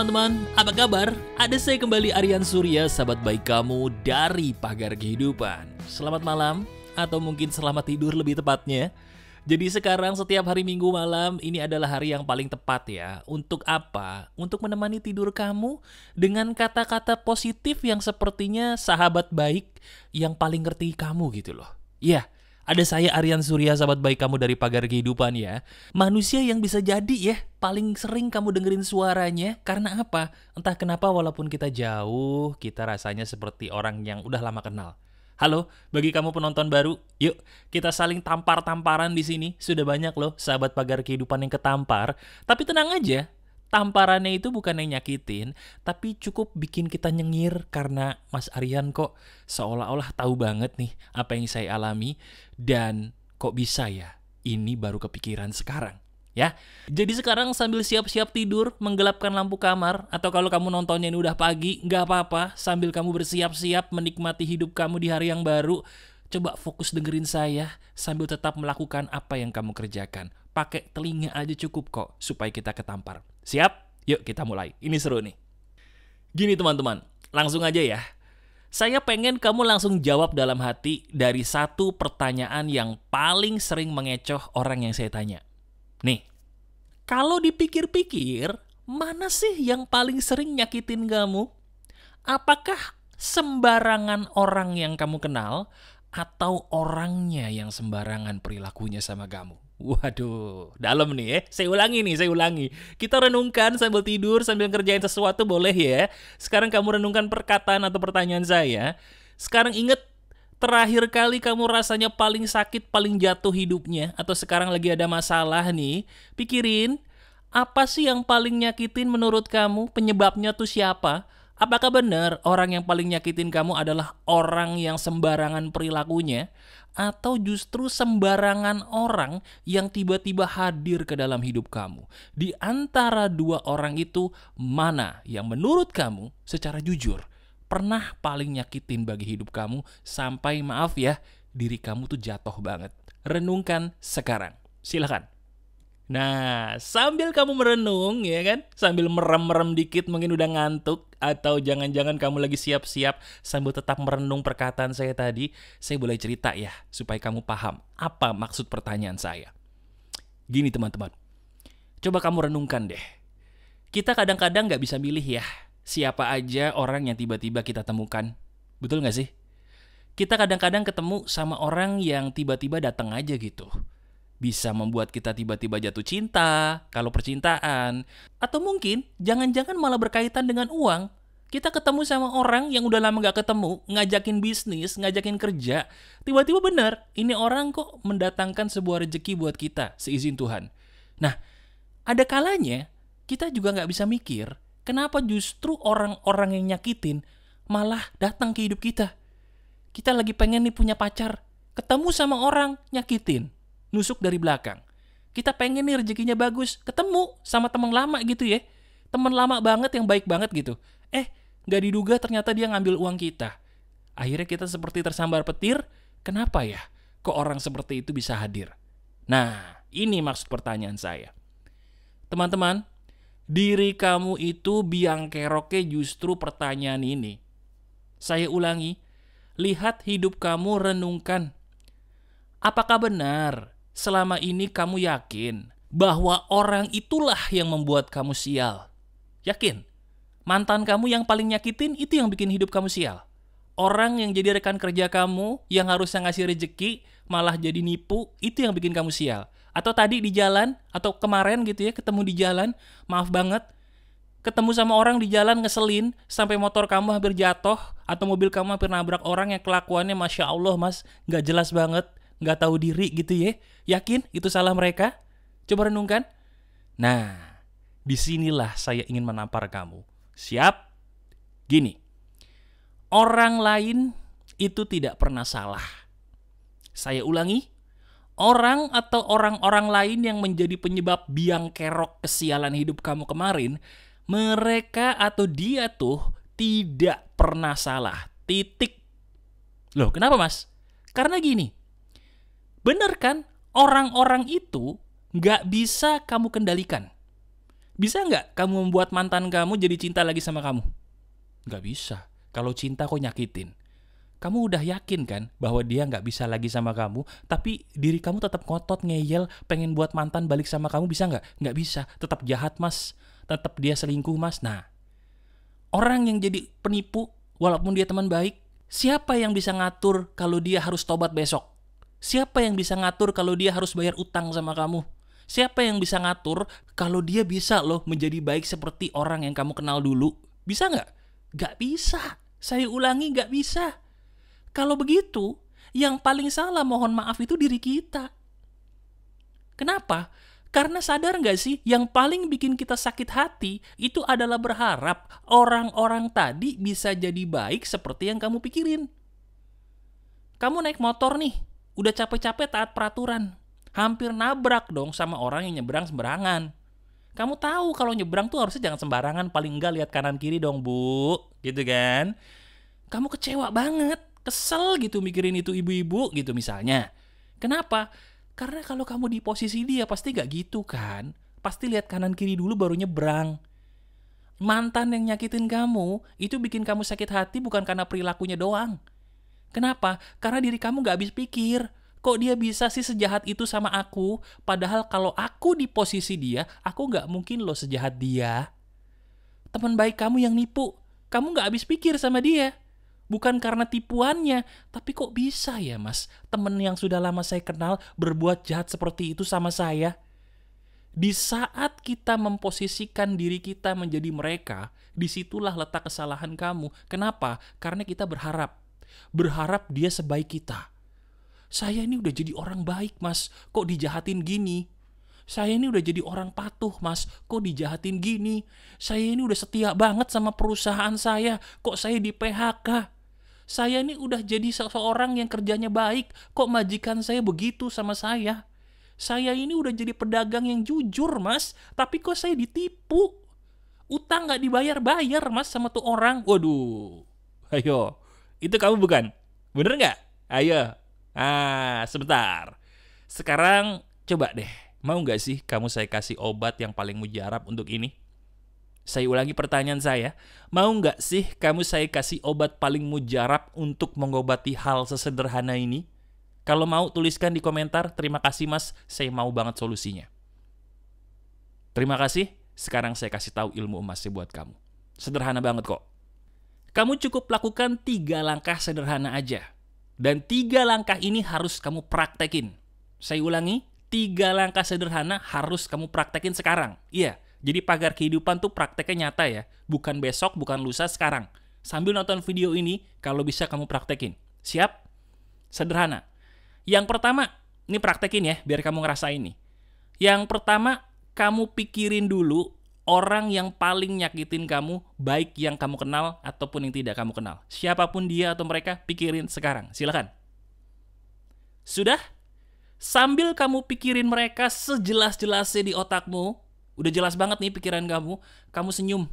teman-teman, apa kabar? Ada saya kembali Aryan Surya, sahabat baik kamu dari Pagar Kehidupan. Selamat malam, atau mungkin selamat tidur lebih tepatnya. Jadi sekarang setiap hari Minggu malam ini adalah hari yang paling tepat ya. Untuk apa? Untuk menemani tidur kamu dengan kata-kata positif yang sepertinya sahabat baik yang paling ngerti kamu gitu loh. Iya. Ada saya Aryan Surya, sahabat baik kamu dari Pagar Kehidupan ya. Manusia yang bisa jadi ya paling sering kamu dengerin suaranya. Karena apa? Entah kenapa walaupun kita jauh, kita rasanya seperti orang yang udah lama kenal. Halo, bagi kamu penonton baru, yuk kita saling tampar-tamparan di sini. Sudah banyak loh sahabat Pagar Kehidupan yang ketampar. Tapi tenang aja. Tamparannya itu bukan yang nyakitin, tapi cukup bikin kita nyengir karena Mas Aryan kok seolah-olah tahu banget nih apa yang saya alami dan kok bisa ya ini baru kepikiran sekarang. Ya, jadi sekarang sambil siap-siap tidur, menggelapkan lampu kamar, atau kalau kamu nontonnya ini udah pagi, nggak apa-apa, sambil kamu bersiap-siap menikmati hidup kamu di hari yang baru, coba fokus dengerin saya sambil tetap melakukan apa yang kamu kerjakan. Pakai telinga aja cukup kok supaya kita ketampar. Siap? Yuk kita mulai. Ini seru nih. Gini teman-teman, langsung aja ya. Saya pengen kamu langsung jawab dalam hati dari satu pertanyaan yang paling sering mengecoh orang yang saya tanya. Nih, kalau dipikir-pikir, mana sih yang paling sering nyakitin kamu? Apakah sembarangan orang yang kamu kenal atau orangnya yang sembarangan perilakunya sama kamu? Waduh, dalam nih ya. Saya ulangi. Kita renungkan sambil tidur, sambil ngerjain sesuatu boleh ya. Sekarang kamu renungkan perkataan atau pertanyaan saya. Sekarang inget, terakhir kali kamu rasanya paling sakit, paling jatuh hidupnya, atau sekarang lagi ada masalah nih, pikirin, apa sih yang paling nyakitin menurut kamu? Penyebabnya tuh siapa? Apakah benar orang yang paling nyakitin kamu adalah orang yang sembarangan perilakunya? Atau justru sembarangan orang yang tiba-tiba hadir ke dalam hidup kamu? Di antara dua orang itu, mana yang menurut kamu secara jujur pernah paling nyakitin bagi hidup kamu sampai maaf ya, diri kamu tuh jatuh banget? Renungkan sekarang. Silakan. Nah, sambil kamu merenung ya kan, sambil merem-merem dikit mungkin udah ngantuk, atau jangan-jangan kamu lagi siap-siap sambil tetap merenung perkataan saya tadi, saya boleh cerita ya supaya kamu paham apa maksud pertanyaan saya. Gini teman-teman, coba kamu renungkan deh. Kita kadang-kadang gak bisa milih ya siapa aja orang yang tiba-tiba kita temukan. Betul gak sih? Kita kadang-kadang ketemu sama orang yang tiba-tiba datang aja gitu. Bisa membuat kita tiba-tiba jatuh cinta, kalau percintaan. Atau mungkin, jangan-jangan malah berkaitan dengan uang. Kita ketemu sama orang yang udah lama gak ketemu, ngajakin bisnis, ngajakin kerja. Tiba-tiba benar, ini orang kok mendatangkan sebuah rezeki buat kita, seizin Tuhan. Nah, ada kalanya, kita juga gak bisa mikir, kenapa justru orang-orang yang nyakitin malah datang ke hidup kita. Kita lagi pengen nih punya pacar, ketemu sama orang nyakitin, nusuk dari belakang. Kita pengen nih rezekinya bagus, ketemu sama teman lama gitu ya. Teman lama banget yang baik banget gitu. Gak diduga ternyata dia ngambil uang kita. Akhirnya kita seperti tersambar petir. Kenapa ya? Kok orang seperti itu bisa hadir? Nah, ini maksud pertanyaan saya. Teman-teman, diri kamu itu biang keroknya justru pertanyaan ini. Saya ulangi, lihat hidup kamu, renungkan. Apakah benar selama ini kamu yakin bahwa orang itulah yang membuat kamu sial? Yakin? Mantan kamu yang paling nyakitin itu yang bikin hidup kamu sial? Orang yang jadi rekan kerja kamu yang harusnya ngasih rezeki malah jadi nipu, itu yang bikin kamu sial? Atau tadi di jalan, atau kemarin gitu ya, ketemu di jalan, maaf banget, ketemu sama orang di jalan ngeselin sampai motor kamu hampir jatuh atau mobil kamu hampir nabrak orang yang kelakuannya Masya Allah mas, gak jelas banget, gak tahu diri gitu ya. Yakin itu salah mereka? Coba renungkan. Nah, disinilah saya ingin menampar kamu. Siap? Gini, orang lain itu tidak pernah salah. Saya ulangi, orang atau orang-orang lain yang menjadi penyebab biang kerok kesialan hidup kamu kemarin, mereka atau dia tuh tidak pernah salah. Titik. Loh, kenapa mas? Karena gini, bener kan? Orang-orang itu gak bisa kamu kendalikan. Bisa nggak kamu membuat mantan kamu jadi cinta lagi sama kamu? Nggak bisa. Kalau cinta kok nyakitin. Kamu udah yakin kan bahwa dia nggak bisa lagi sama kamu, tapi diri kamu tetap ngotot, ngeyel, pengen buat mantan balik sama kamu, bisa nggak? Nggak bisa. Tetap jahat, Mas. Tetap dia selingkuh, Mas. Nah, orang yang jadi penipu, walaupun dia teman baik, siapa yang bisa ngatur kalau dia harus tobat besok? Siapa yang bisa ngatur kalau dia harus bayar utang sama kamu? Siapa yang bisa ngatur kalau dia bisa loh menjadi baik seperti orang yang kamu kenal dulu? Bisa nggak? Nggak bisa. Saya ulangi, nggak bisa. Kalau begitu, yang paling salah mohon maaf itu diri kita. Kenapa? Karena sadar nggak sih, yang paling bikin kita sakit hati itu adalah berharap orang-orang tadi bisa jadi baik seperti yang kamu pikirin. Kamu naik motor nih, udah capek-capek taat peraturan. Hampir nabrak dong sama orang yang nyebrang sembarangan. Kamu tahu kalau nyebrang tuh harusnya jangan sembarangan, paling enggak lihat kanan kiri dong, Bu. Gitu kan? Kamu kecewa banget. Kesel gitu mikirin itu ibu-ibu gitu misalnya. Kenapa? Karena kalau kamu di posisi dia pasti gak gitu kan. Pasti lihat kanan kiri dulu baru nyebrang. Mantan yang nyakitin kamu itu bikin kamu sakit hati bukan karena perilakunya doang. Kenapa? Karena diri kamu gak habis pikir. Kok dia bisa sih sejahat itu sama aku? Padahal kalau aku di posisi dia, aku gak mungkin loh sejahat dia. Teman baik kamu yang nipu, kamu gak habis pikir sama dia. Bukan karena tipuannya, tapi kok bisa ya Mas, temen yang sudah lama saya kenal berbuat jahat seperti itu sama saya? Di saat kita memposisikan diri kita menjadi mereka, disitulah letak kesalahan kamu. Kenapa? Karena kita berharap dia sebaik kita. Saya ini udah jadi orang baik Mas, kok dijahatin gini? Saya ini udah jadi orang patuh Mas, kok dijahatin gini? Saya ini udah setia banget sama perusahaan saya, kok saya di PHK? Saya ini udah jadi seseorang yang kerjanya baik, kok majikan saya begitu sama saya? Saya ini udah jadi pedagang yang jujur Mas, tapi kok saya ditipu? Utang gak dibayar-bayar Mas sama tuh orang. Waduh, ayo, itu kamu bukan? Bener gak? Ayo, sebentar. Sekarang coba deh, mau gak sih kamu saya kasih obat yang paling mujarab untuk ini? Saya ulangi pertanyaan saya, mau nggak sih kamu saya kasih obat paling mujarab untuk mengobati hal sesederhana ini? Kalau mau tuliskan di komentar, terima kasih Mas, saya mau banget solusinya. Terima kasih, sekarang saya kasih tahu ilmu emasnya buat kamu. Sederhana banget kok. Kamu cukup lakukan 3 langkah sederhana aja. Dan 3 langkah ini harus kamu praktekin. Saya ulangi, 3 langkah sederhana harus kamu praktekin sekarang. Iya. Jadi pagar kehidupan tuh prakteknya nyata ya. Bukan besok, bukan lusa, sekarang. Sambil nonton video ini, kalau bisa kamu praktekin. Siap? Sederhana. Yang pertama, ini praktekin ya, biar kamu ngerasain nih. Yang pertama, kamu pikirin dulu orang yang paling nyakitin kamu, baik yang kamu kenal ataupun yang tidak kamu kenal. Siapapun dia atau mereka, pikirin sekarang. Silakan. Sudah? Sambil kamu pikirin mereka sejelas-jelasnya di otakmu, udah jelas banget nih pikiran kamu senyum.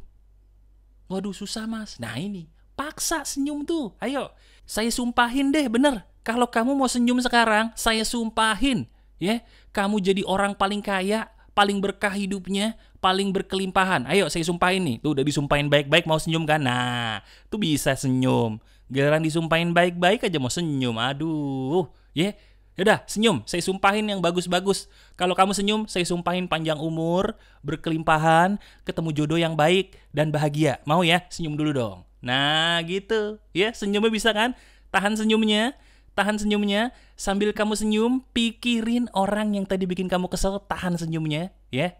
Waduh susah Mas. Nah ini, paksa senyum tuh. Ayo, saya sumpahin deh bener. Kalau kamu mau senyum sekarang, saya sumpahin. Ya, kamu jadi orang paling kaya, paling berkah hidupnya, paling berkelimpahan. Ayo saya sumpahin nih. Tuh udah disumpahin baik-baik mau senyum kan? Nah, tuh bisa senyum. Giliran disumpahin baik-baik aja mau senyum. Aduh, ya. Yaudah, senyum. Saya sumpahin yang bagus-bagus. Kalau kamu senyum, saya sumpahin panjang umur, berkelimpahan, ketemu jodoh yang baik, dan bahagia. Mau ya? Senyum dulu dong. Nah, gitu. Ya, senyumnya bisa kan? Tahan senyumnya. Sambil kamu senyum, pikirin orang yang tadi bikin kamu kesel. Tahan senyumnya. Ya,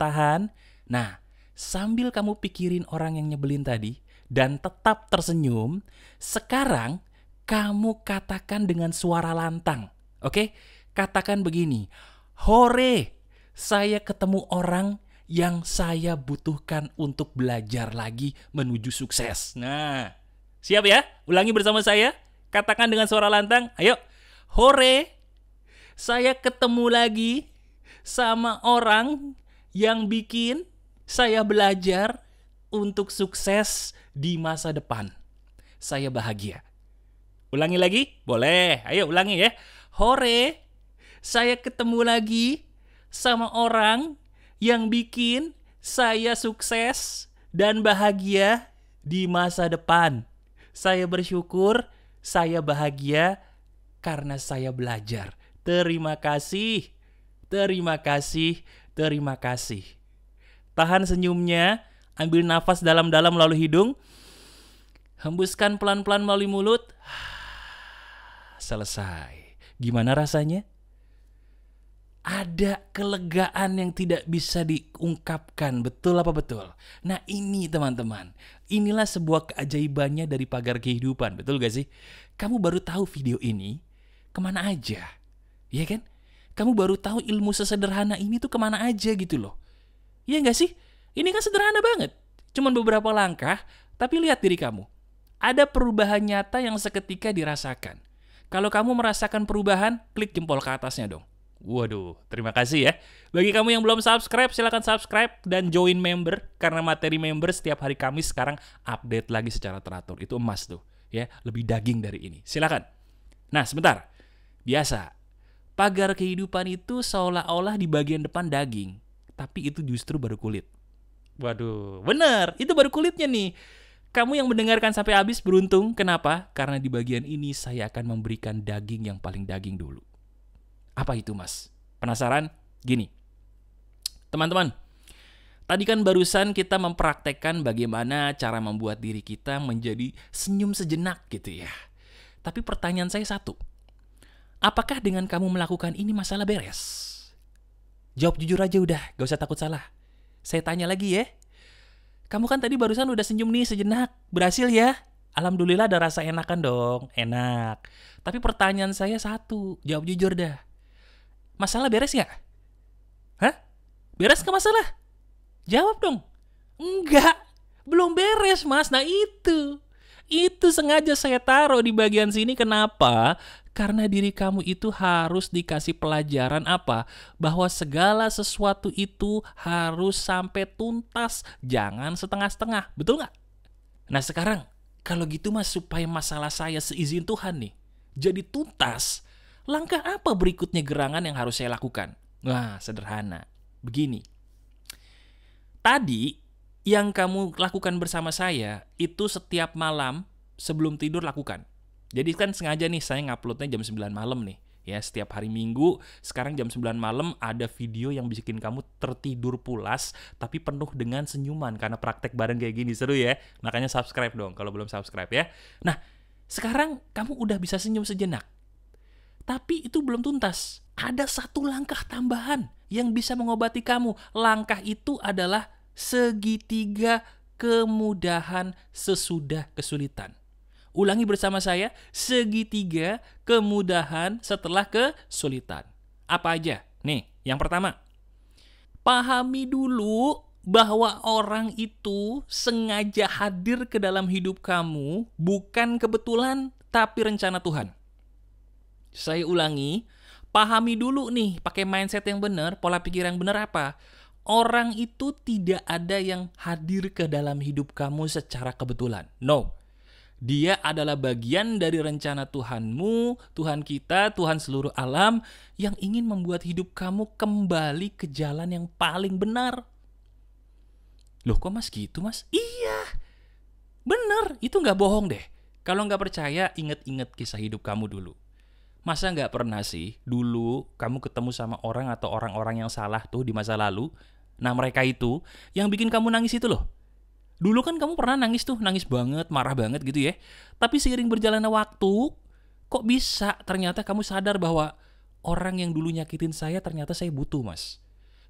tahan. Nah, sambil kamu pikirin orang yang nyebelin tadi, dan tetap tersenyum, sekarang kamu katakan dengan suara lantang. Oke, katakan begini, hore, saya ketemu orang yang saya butuhkan untuk belajar lagi menuju sukses. Nah, siap ya? Ulangi bersama saya, katakan dengan suara lantang, ayo. Hore, saya ketemu lagi sama orang yang bikin saya belajar untuk sukses di masa depan. Saya bahagia. Ulangi lagi? Boleh, ayo ulangi ya. Hore, saya ketemu lagi sama orang yang bikin Saya sukses dan bahagia di masa depan. Saya bersyukur, saya bahagia karena saya belajar. Terima kasih, terima kasih, terima kasih. Tahan senyumnya, ambil nafas dalam-dalam melalui hidung, hembuskan pelan-pelan melalui mulut. Selesai. Gimana rasanya? Ada kelegaan yang tidak bisa diungkapkan. Betul apa betul? Nah ini teman-teman, inilah sebuah keajaibannya dari pagar kehidupan. Betul gak sih? Kamu baru tahu video ini kemana aja, ya kan? Kamu baru tahu ilmu sesederhana ini tuh kemana aja gitu loh. Iya gak sih? Ini kan sederhana banget. Cuman beberapa langkah, tapi lihat diri kamu. Ada perubahan nyata yang seketika dirasakan. Kalau kamu merasakan perubahan, klik jempol ke atasnya dong. Waduh, terima kasih ya. Bagi kamu yang belum subscribe, silakan subscribe dan join member. Karena materi member setiap hari Kamis sekarang update lagi secara teratur. Itu emas tuh, ya, lebih daging dari ini. Silakan. Nah, sebentar. Biasa, pagar kehidupan itu seolah-olah di bagian depan daging. Tapi itu justru baru kulit. Waduh, bener, itu baru kulitnya nih. Kamu yang mendengarkan sampai habis beruntung. Kenapa? Karena di bagian ini saya akan memberikan daging yang paling daging dulu. Apa itu mas? Penasaran? Gini, teman-teman, tadi kan barusan kita mempraktekkan bagaimana cara membuat diri kita menjadi senyum sejenak gitu ya. Tapi pertanyaan saya satu, apakah dengan kamu melakukan ini masalah beres? Jawab jujur aja udah, gak usah takut salah. Saya tanya lagi ya, kamu kan tadi barusan udah senyum nih sejenak, berhasil ya? Alhamdulillah ada rasa enakan dong, enak. Tapi pertanyaan saya satu, jawab jujur dah. Masalah beres gak? Hah? Beres gak masalah? Jawab dong. Enggak, belum beres mas. Nah itu sengaja saya taruh di bagian sini. Kenapa? Karena diri kamu itu harus dikasih pelajaran apa? Bahwa segala sesuatu itu harus sampai tuntas. Jangan setengah-setengah. Betul gak? Nah sekarang, kalau gitu mas, supaya masalah saya seizin Tuhan nih jadi tuntas, langkah apa berikutnya gerangan yang harus saya lakukan? Wah, sederhana. Begini. Tadi yang kamu lakukan bersama saya itu setiap malam sebelum tidur lakukan. Jadi kan sengaja nih saya nguploadnya jam 9 malam nih. Ya, setiap hari Minggu, sekarang jam 9 malam ada video yang bikin kamu tertidur pulas tapi penuh dengan senyuman karena praktek bareng kayak gini. Seru ya? Makanya subscribe dong kalau belum subscribe ya. Nah, sekarang kamu udah bisa senyum sejenak. Tapi itu belum tuntas. Ada satu langkah tambahan yang bisa mengobati kamu. Langkah itu adalah segitiga kemudahan sesudah kesulitan. Ulangi bersama saya, segitiga kemudahan setelah kesulitan. Apa aja? Nih, yang pertama. Pahami dulu bahwa orang itu sengaja hadir ke dalam hidup kamu bukan kebetulan tapi rencana Tuhan. Saya ulangi, pahami dulu nih, pakai mindset yang benar, pola pikir yang benar apa? Orang itu tidak ada yang hadir ke dalam hidup kamu secara kebetulan. No. Dia adalah bagian dari rencana Tuhanmu, Tuhan kita, Tuhan seluruh alam yang ingin membuat hidup kamu kembali ke jalan yang paling benar. Loh kok mas gitu mas? Iya, bener, itu gak bohong deh. Kalau gak percaya, inget-inget kisah hidup kamu dulu. Masa gak pernah sih dulu kamu ketemu sama orang atau orang-orang yang salah tuh di masa lalu? Nah mereka itu yang bikin kamu nangis itu loh. Dulu kan kamu pernah nangis tuh, nangis banget, marah banget gitu ya. Tapi seiring berjalannya waktu, kok bisa ternyata kamu sadar bahwa orang yang dulu nyakitin saya ternyata saya butuh mas.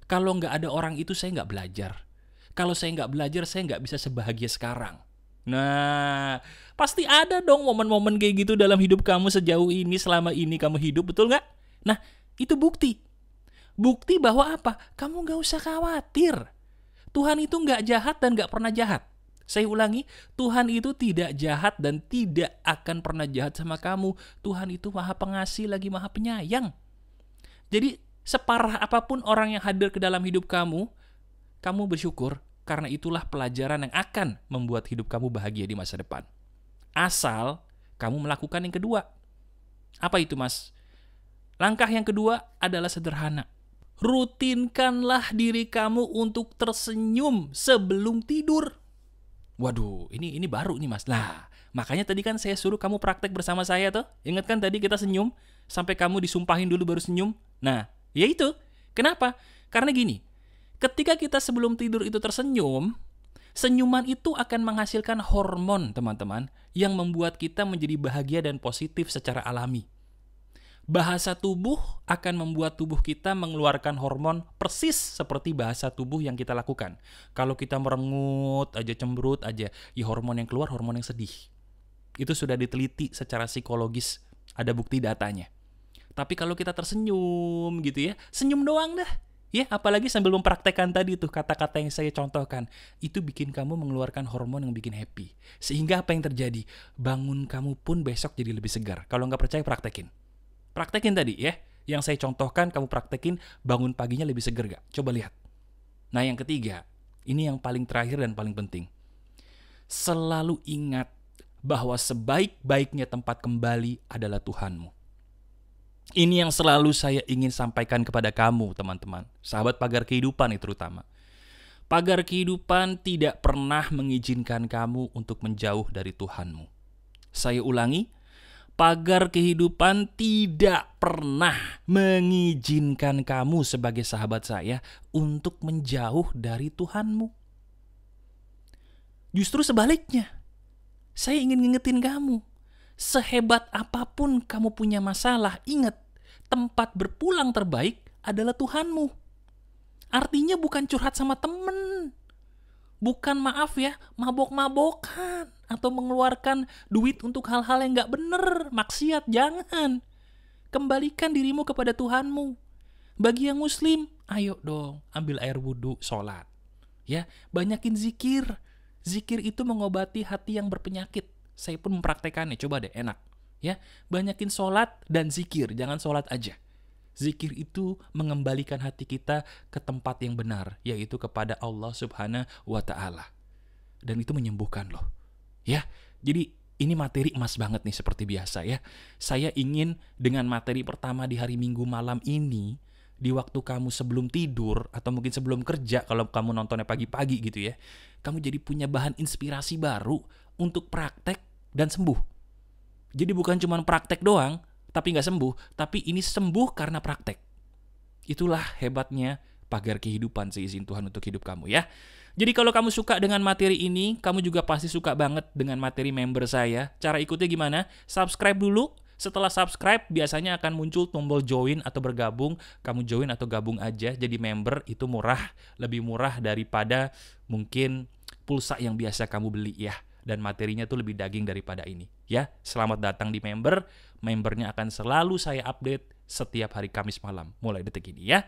Kalau gak ada orang itu saya gak belajar. Kalau saya gak belajar saya gak bisa sebahagia sekarang. Nah, pasti ada dong momen-momen kayak gitu dalam hidup kamu sejauh ini, selama ini kamu hidup, betul nggak? Nah, itu bukti. Bukti bahwa apa? Kamu nggak usah khawatir. Tuhan itu nggak jahat dan nggak pernah jahat. Saya ulangi, Tuhan itu tidak jahat dan tidak akan pernah jahat sama kamu. Tuhan itu maha pengasih lagi maha penyayang. Jadi, separah apapun orang yang hadir ke dalam hidup kamu bersyukur. Karena itulah pelajaran yang akan membuat hidup kamu bahagia di masa depan. Asal kamu melakukan yang kedua. Apa itu mas? Langkah yang kedua adalah sederhana. Rutinkanlah diri kamu untuk tersenyum sebelum tidur. Waduh, ini baru nih Mas. Nah, makanya tadi kan saya suruh kamu praktek bersama saya tuh. Ingat kan tadi kita senyum sampai kamu disumpahin dulu baru senyum. Nah, ya itu. Kenapa? Karena gini, ketika kita sebelum tidur itu tersenyum, senyuman itu akan menghasilkan hormon, teman-teman, yang membuat kita menjadi bahagia dan positif secara alami. Bahasa tubuh akan membuat tubuh kita mengeluarkan hormon persis seperti bahasa tubuh yang kita lakukan. Kalau kita merengut aja, cemberut aja, ya hormon yang keluar hormon yang sedih. Itu sudah diteliti secara psikologis, ada bukti datanya. Tapi kalau kita tersenyum gitu ya, senyum doang dah. Ya, apalagi sambil mempraktekkan tadi tuh kata-kata yang saya contohkan, itu bikin kamu mengeluarkan hormon yang bikin happy. Sehingga apa yang terjadi? Bangun kamu pun besok jadi lebih segar. Kalau nggak percaya, praktekin. Praktekin tadi ya, yang saya contohkan kamu praktekin, bangun paginya lebih segar gak? Coba lihat. Nah yang ketiga, ini yang paling terakhir dan paling penting. Selalu ingat bahwa sebaik-baiknya tempat kembali adalah Tuhanmu. Ini yang selalu saya ingin sampaikan kepada kamu teman-teman, sahabat pagar kehidupan itu terutama. Pagar kehidupan tidak pernah mengizinkan kamu untuk menjauh dari Tuhanmu. Saya ulangi, pagar kehidupan tidak pernah mengizinkan kamu sebagai sahabat saya untuk menjauh dari Tuhanmu. Justru sebaliknya, saya ingin ngingetin kamu. Sehebat apapun kamu punya masalah, ingat, tempat berpulang terbaik adalah Tuhanmu. Artinya bukan curhat sama temen. Bukan mabok-mabokan atau mengeluarkan duit untuk hal-hal yang gak bener, maksiat, jangan. Kembalikan dirimu kepada Tuhanmu. Bagi yang muslim, ayo dong ambil air wudhu, sholat. Ya, banyakin zikir. Zikir itu mengobati hati yang berpenyakit. Saya pun mempraktekannya, coba deh, enak. Ya, banyakin sholat dan zikir, jangan sholat aja. Zikir itu mengembalikan hati kita ke tempat yang benar, yaitu kepada Allah Subhanahu wa Ta'ala. Dan itu menyembuhkan loh. Ya, jadi ini materi emas banget nih seperti biasa ya. Saya ingin dengan materi pertama di hari Minggu malam ini, di waktu kamu sebelum tidur atau mungkin sebelum kerja kalau kamu nontonnya pagi-pagi gitu ya, kamu jadi punya bahan inspirasi baru untuk praktek dan sembuh. Jadi bukan cuma praktek doang, tapi nggak sembuh, tapi ini sembuh karena praktek. Itulah hebatnya pagar kehidupan, seizin Tuhan untuk hidup kamu ya. Jadi kalau kamu suka dengan materi ini, kamu juga pasti suka banget dengan materi member saya. Cara ikutnya gimana? Subscribe dulu. Setelah subscribe, biasanya akan muncul tombol join atau bergabung. Kamu join atau gabung aja jadi member, itu murah. Lebih murah daripada mungkin pulsa yang biasa kamu beli ya. Dan materinya tuh lebih daging daripada ini ya. Selamat datang di member. Membernya akan selalu saya update setiap hari Kamis malam mulai detik ini ya.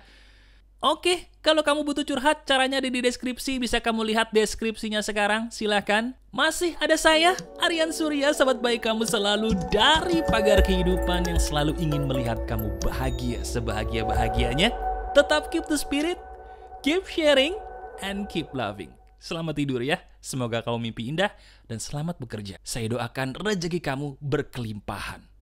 Oke, kalau kamu butuh curhat, caranya ada di deskripsi. Bisa kamu lihat deskripsinya sekarang, silahkan. Masih ada saya, Aryan Surya, sahabat baik kamu selalu dari pagar kehidupan yang selalu ingin melihat kamu bahagia sebahagia-bahagianya. Tetap keep the spirit, keep sharing, and keep loving. Selamat tidur ya, semoga kamu mimpi indah dan selamat bekerja. Saya doakan rezeki kamu berkelimpahan.